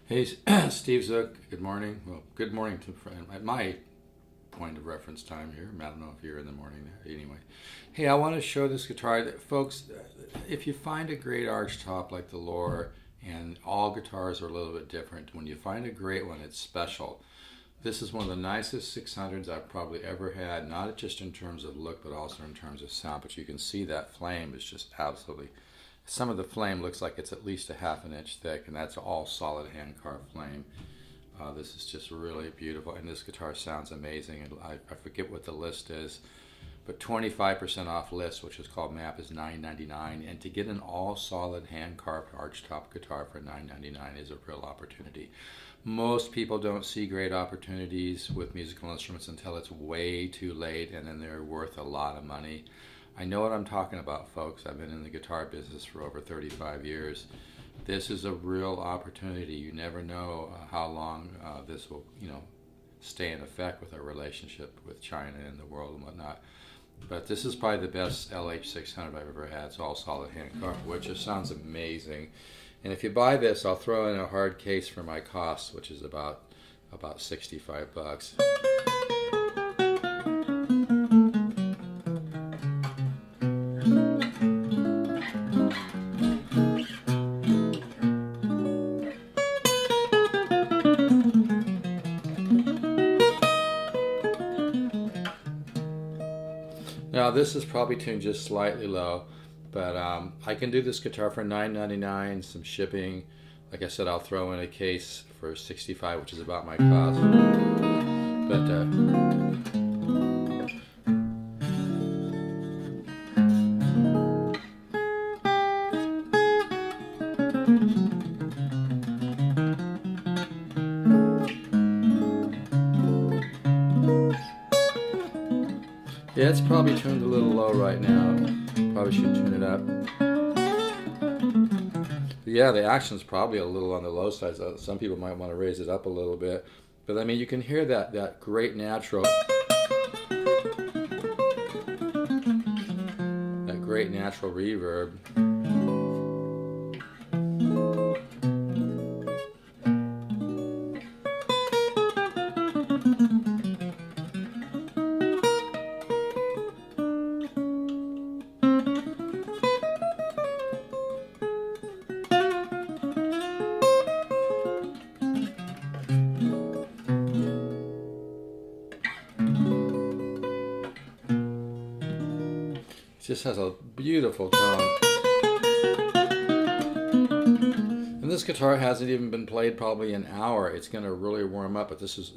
Hey, Steve Zook, good morning. Well, good morning to at my point of reference time here. I don't know if you're in the morning anyway. Hey, I want to show this guitar. Folks, if you find a great arch top like the Lore, and all guitars are a little bit different, when you find a great one, it's special. This is one of the nicest 600s I've probably ever had, not just in terms of look, but also in terms of sound. But you can see that flame is just absolutely, some of the flame looks like it's at least a half an inch thick, and that's all solid hand carved flame. This is just really beautiful, and this guitar sounds amazing. And I forget what the list is, but 25% off list, which is called MAP, is $9.99. And to get an all solid hand carved archtop guitar for $9.99 is a real opportunity. Most people don't see great opportunities with musical instruments until it's way too late, and then they're worth a lot of money. I know what I'm talking about, folks. I've been in the guitar business for over 35 years. This is a real opportunity. You never know how long this will, stay in effect with our relationship with China and the world and whatnot. But this is probably the best LH600 I've ever had. It's all solid hand carved, which just sounds amazing. And if you buy this, I'll throw in a hard case for my cost, which is about 65 bucks. Now this is probably tuned just slightly low, but I can do this guitar for $9.99, some shipping. Like I said, I'll throw in a case for 65, which is about my cost. But yeah, it's probably tuned a little low right now. Probably should tune it up. Yeah, the action's probably a little on the low side. So some people might want to raise it up a little bit. But I mean, you can hear that great natural, reverb. It just has a beautiful tone. And this guitar hasn't even been played probably an hour. It's going to really warm up, but this is,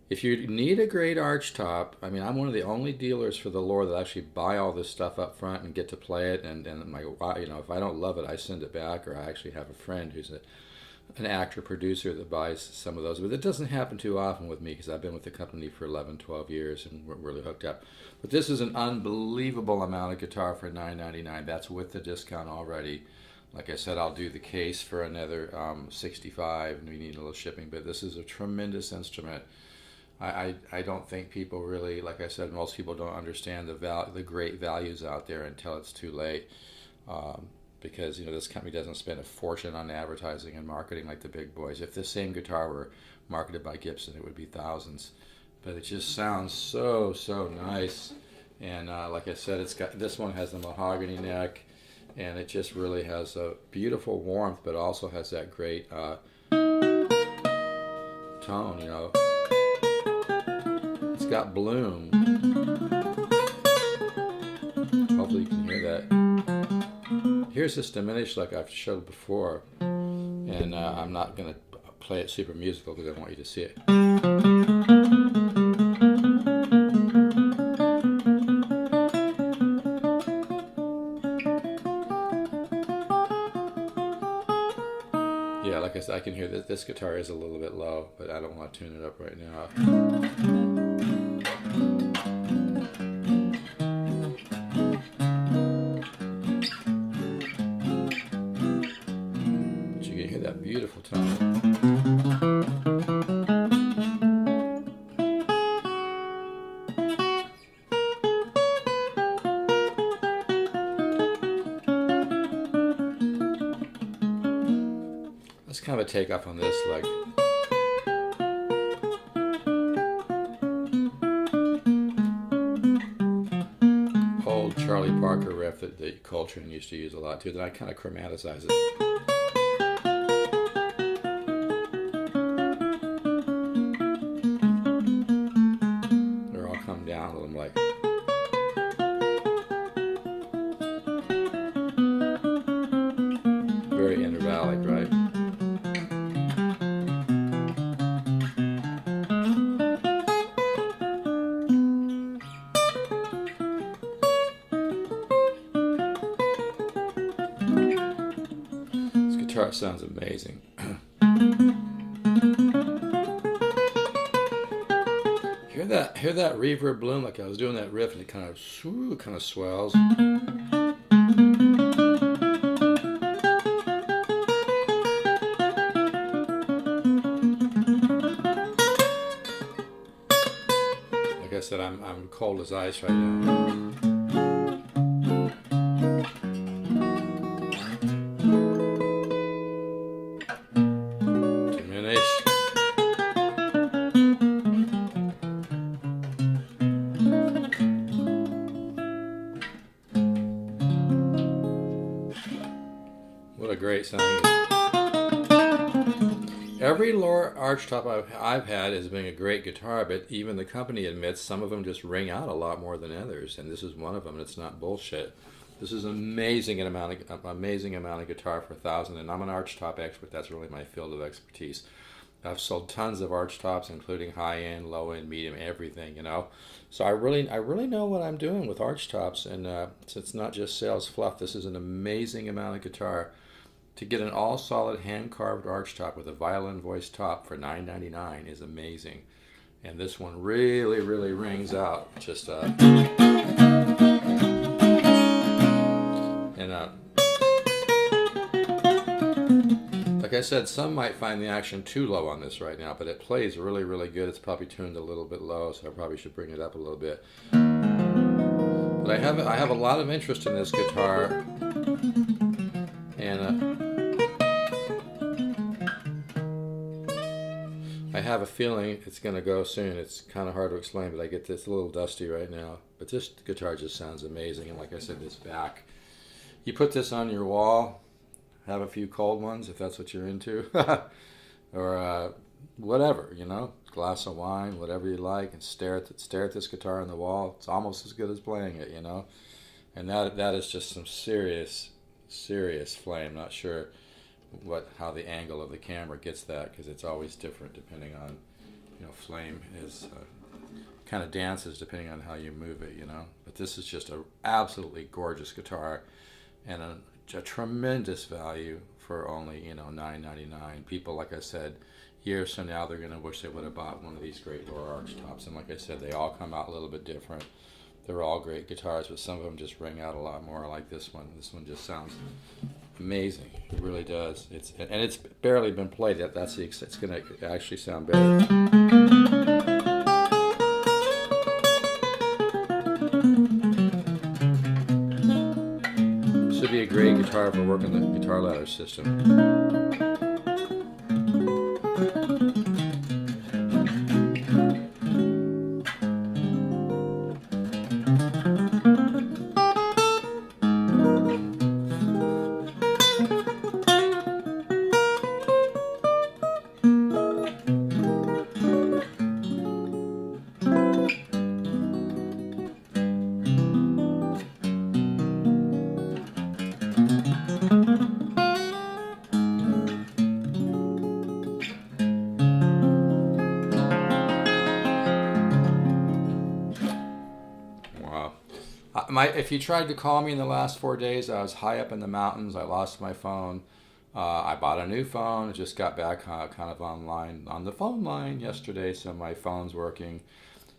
if you need a great arch top, I mean, I'm one of the only dealers for the Lore that actually buy all this stuff up front and get to play it. And if I don't love it, I send it back, or I actually have a friend who's an actor producer that buys some of those. But it doesn't happen too often with me because I've been with the company for 11, 12 years and we're really hooked up. But this is an unbelievable amount of guitar for $9.99. That's with the discount already. Like I said, I'll do the case for another 65, and we need a little shipping. But this is a tremendous instrument. I don't think people really, like I said, most people don't understand the great values out there until it's too late. Because this company doesn't spend a fortune on advertising and marketing like the big boys. If this same guitar were marketed by Gibson, it would be thousands. But it just sounds so nice. And like I said, this one has the mahogany neck, and it just really has a beautiful warmth, but also has that great tone. It's got bloom. Hopefully you can hear that. Here's this diminished like I've showed before, and I'm not going to play it super musical because I want you to see it. Yeah, like I said, I can hear that this guitar is a little bit low, but I don't want to tune it up right now. That beautiful tone. That's kind of a takeoff on this, like. Old Charlie Parker riff that Coltrane used to use a lot too, then I kind of chromaticize it. They're all come down a little like. Very intervallic, right? This guitar sounds amazing. Hear that reverb bloom, like I was doing that riff and it kind of swells. Like I said, I'm cold as ice right now. Diminish. What a great sound. Every lower Archtop I've had has been a great guitar, but even the company admits some of them just ring out a lot more than others, and this is one of them, and it's not bullshit. This is an amazing amount of guitar for $1,000, and I'm an Archtop expert. That's really my field of expertise. I've sold tons of Archtops, including high-end, low-end, medium, everything, you know. So I really know what I'm doing with Archtops, and it's not just sales fluff. This is an amazing amount of guitar. To get an all-solid hand-carved Archtop with a violin voice top for $9.99 is amazing. And this one really, really rings out. Just like I said, some might find the action too low on this right now, but it plays really, really good. It's probably tuned a little bit low, so I probably should bring it up a little bit. But I have a lot of interest in this guitar, and I have a feeling it's going to go soon. It's kind of hard to explain, but I get this a little dusty right now. But this guitar just sounds amazing, and like I said, this back. You put this on your wall, have a few cold ones if that's what you're into, or whatever, you know, glass of wine, whatever you like, and stare at this guitar on the wall. It's almost as good as playing it, you know. And that is just some serious flame. Not sure how the angle of the camera gets that, because it's always different depending on, you know, flame is kind of dances depending on how you move it, you know. But this is just a absolutely gorgeous guitar, and a tremendous value for only, you know, $9.99. People, like I said, years from now they're gonna wish they would have bought one of these great lower Archtops. And like I said, they all come out a little bit different. They're all great guitars, but some of them just ring out a lot more, like this one. This one just sounds amazing. It really does. It's barely been played yet. It's gonna actually sound better. Should be a great guitar for working the guitar ladder system. If you tried to call me in the last 4 days, I was high up in the mountains. I lost my phone. I bought a new phone. Just got back kind of online on the phone line yesterday, so my phone's working.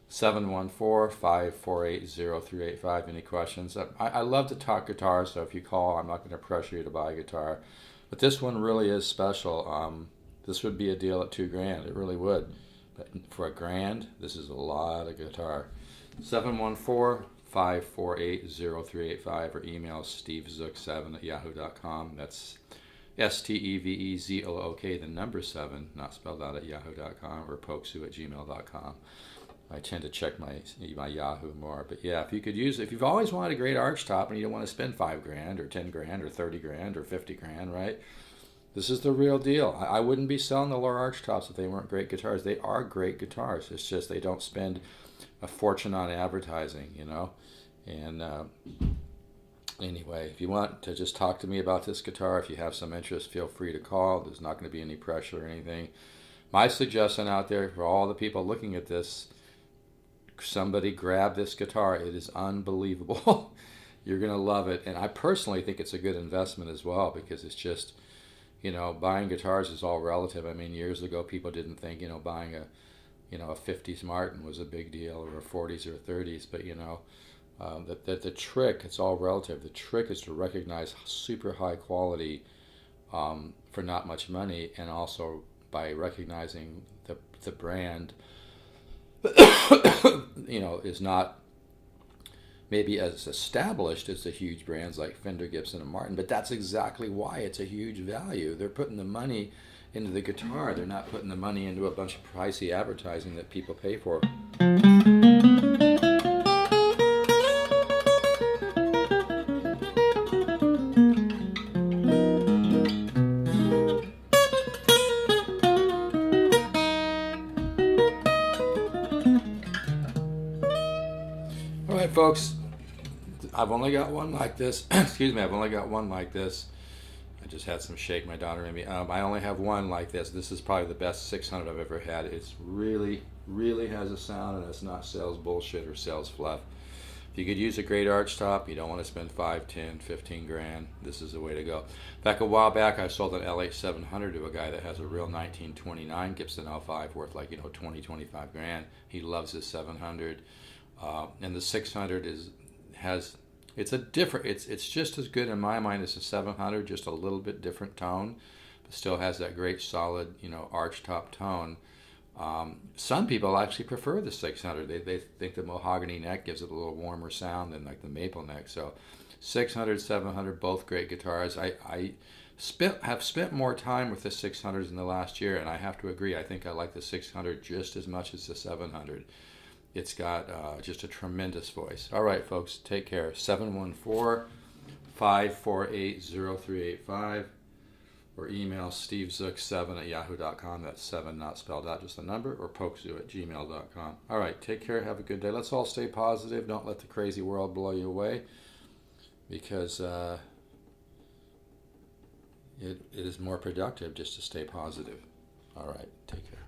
714-548-0385. Any questions? I love to talk guitar, so if you call, I'm not going to pressure you to buy a guitar. But this one really is special. This would be a deal at $2,000. It really would. But for $1,000, this is a lot of guitar. 714-548-0385 or email stevezook7@yahoo.com. STEVEZOOK, the number 7, not spelled out, at yahoo.com, or pokesue@gmail.com. I tend to check my Yahoo more, but yeah, if you could use it, if you've always wanted a great Archtop and you don't want to spend $5,000 or $10,000 or $30,000 or $50,000, right? This is the real deal. I wouldn't be selling the lower Archtops if they weren't great guitars. They are great guitars. It's just they don't spend a fortune on advertising, you know. And anyway, if you want to just talk to me about this guitar, if you have some interest, feel free to call. There's not going to be any pressure or anything. My suggestion out there for all the people looking at this, somebody grab this guitar. It is unbelievable. You're going to love it. And I personally think it's a good investment as well, because it's just, you know, buying guitars is all relative. I mean, years ago, people didn't think, you know, buying a 50s Martin was a big deal, or a 40s or 30s. But, you know, that the trick, it's all relative. The trick is to recognize super high quality for not much money, and also by recognizing the brand you know, is not maybe as established as the huge brands like Fender, Gibson, and Martin, but that's exactly why it's a huge value. They're putting the money into the guitar. They're not putting the money into a bunch of pricey advertising that people pay for. All right, folks, I've only got one like this. Excuse me, I've only got one like this. I just had some shake, my daughter made me. I only have one like this. This is probably the best 600 I've ever had. It's really, really has a sound, and it's not sales bullshit or sales fluff. If you could use a great Archtop, you don't want to spend 5, 10, 15 grand, this is the way to go. In fact, a while back, I sold an L8 700 to a guy that has a real 1929 Gibson L5 worth like, 20, 25 grand. He loves his 700. And the 600 it's just as good in my mind as the 700, just a little bit different tone, but still has that great solid, Archtop tone. Some people actually prefer the 600. They think the mahogany neck gives it a little warmer sound than like the maple neck. So 600, 700, both great guitars. I have spent more time with the 600s in the last year, and I have to agree, I think I like the 600 just as much as the 700. It's got just a tremendous voice. All right, folks, take care. 714-548-0385, or email stevezook7@yahoo.com. That's 7 not spelled out, just the number, or pokesue@gmail.com. All right, take care. Have a good day. Let's all stay positive. Don't let the crazy world blow you away, because it is more productive just to stay positive. All right, take care.